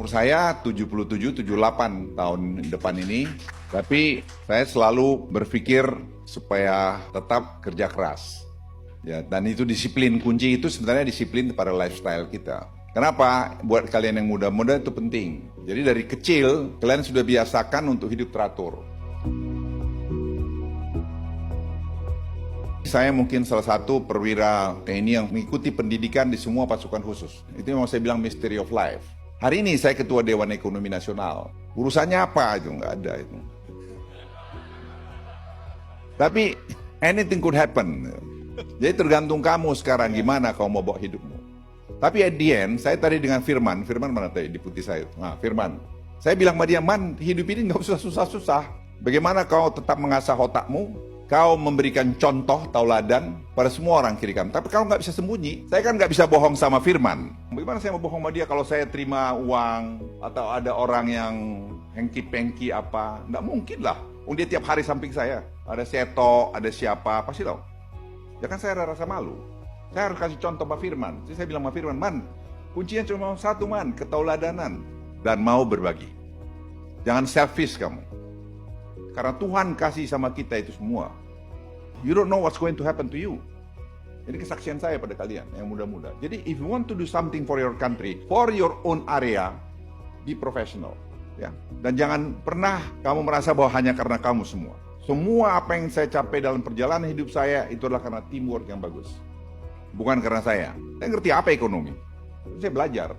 saya 77, 78 tahun depan ini, tapi saya selalu berpikir supaya tetap kerja keras. Ya, dan itu disiplin, kunci itu sebenarnya disiplin pada lifestyle kita. Kenapa? Buat kalian yang muda-muda itu penting. Jadi dari kecil, kalian sudah biasakan untuk hidup teratur. Saya mungkin salah satu perwira TNI yang mengikuti pendidikan di semua pasukan khusus. Itu yang saya bilang mystery of life. Hari ini saya Ketua Dewan Ekonomi Nasional. Urusannya apa? Itu nggak ada itu. Tapi anything could happen. Jadi tergantung kamu sekarang gimana kamu mau bawa hidupmu. Tapi at the end, saya tadi dengan Firman mana tadi deputi saya? Nah, Firman. Saya bilang sama dia, Man, hidup ini nggak usah susah-susah. Bagaimana kau tetap mengasah otakmu? Kau memberikan contoh, tauladan pada semua orang kiri kanan. Tapi kau nggak bisa sembunyi. Saya kan nggak bisa bohong sama Firman. Bagaimana saya mau bohong sama dia kalau saya terima uang atau ada orang yang hengki-pengki apa? Nggak mungkin lah. Dia tiap hari samping saya. Ada Seto, ada siapa, pasti tahu. Ya kan saya rasa malu. Saya harus kasih contoh sama Firman. Jadi saya bilang sama Firman, Man, kuncinya cuma satu, Man, ketauladanan dan mau berbagi. Jangan selfish kamu. Karena Tuhan kasih sama kita itu semua. You don't know what's going to happen to you. Ini kesaksian saya pada kalian yang muda-muda. Jadi if you want to do something for your country, for your own area, be professional. Ya. Dan jangan pernah kamu merasa bahwa hanya karena kamu semua. Semua apa yang saya capai dalam perjalanan hidup saya itu adalah karena teamwork yang bagus. Bukan karena saya. Saya ngerti apa ekonomi. Saya belajar.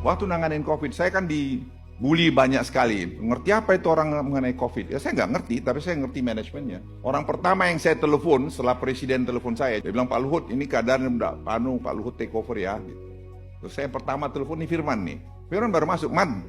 Waktu nanganin COVID, saya kan dibully banyak sekali. Ngerti apa itu orang mengenai COVID? Ya saya nggak ngerti, tapi saya ngerti manajemennya. Orang pertama yang saya telepon setelah presiden telepon saya, dia bilang, Pak Luhut, ini keadaan udah Pak Luhut take over ya. Gitu. Terus saya pertama telepon nih Firman nih. Firman baru masuk, Man,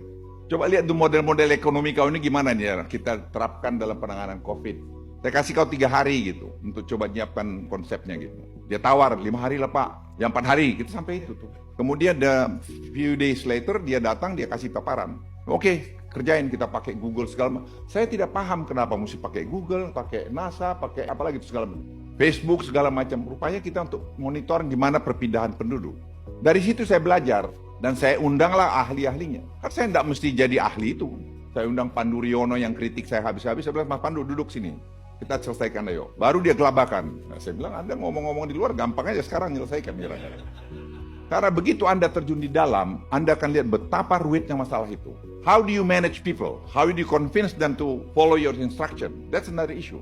coba lihat tuh model-model ekonomi kau ini gimana nih ya, kita terapkan dalam penanganan COVID. Saya kasih kau 3 hari gitu, untuk coba nyiapkan konsepnya gitu. Dia tawar, 5 hari lah Pak, yang 4 hari, kita sampai itu tuh. Kemudian the few days later, dia datang, dia kasih paparan. Oke, kerjain, kita pakai Google segala macam. Saya tidak paham kenapa mesti pakai Google, pakai NASA, pakai apalagi itu segala macam. Facebook segala macam. Rupanya kita untuk monitor gimana perpindahan penduduk. Dari situ saya belajar, dan saya undanglah ahli-ahlinya. Kan saya tidak mesti jadi ahli itu. Saya undang Pandu Riono yang kritik saya habis-habis, saya bilang, Mas Pandu duduk sini. Kita selesaikan ayo. Baru dia gelabakan. Nah, saya bilang, Anda ngomong-ngomong di luar, gampang aja sekarang nyelesaikan. Karena begitu Anda terjun di dalam, Anda akan lihat betapa ruwetnya masalah itu. How do you manage people? How do you convince them to follow your instruction? That's another issue.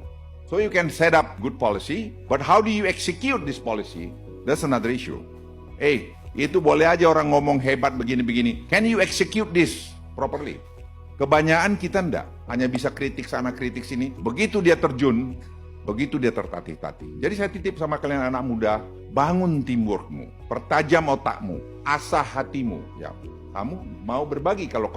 So you can set up good policy, but how do you execute this policy? That's another issue. Itu boleh aja orang ngomong hebat begini-begini. Can you execute this properly? Kebanyakan kita enggak. Hanya bisa kritik sana, kritik sini. Begitu dia terjun, begitu dia tertatih-tatih. Jadi saya titip sama kalian anak muda, bangun teamworkmu, pertajam otakmu, asah hatimu. Ya, kamu mau berbagi kalau kau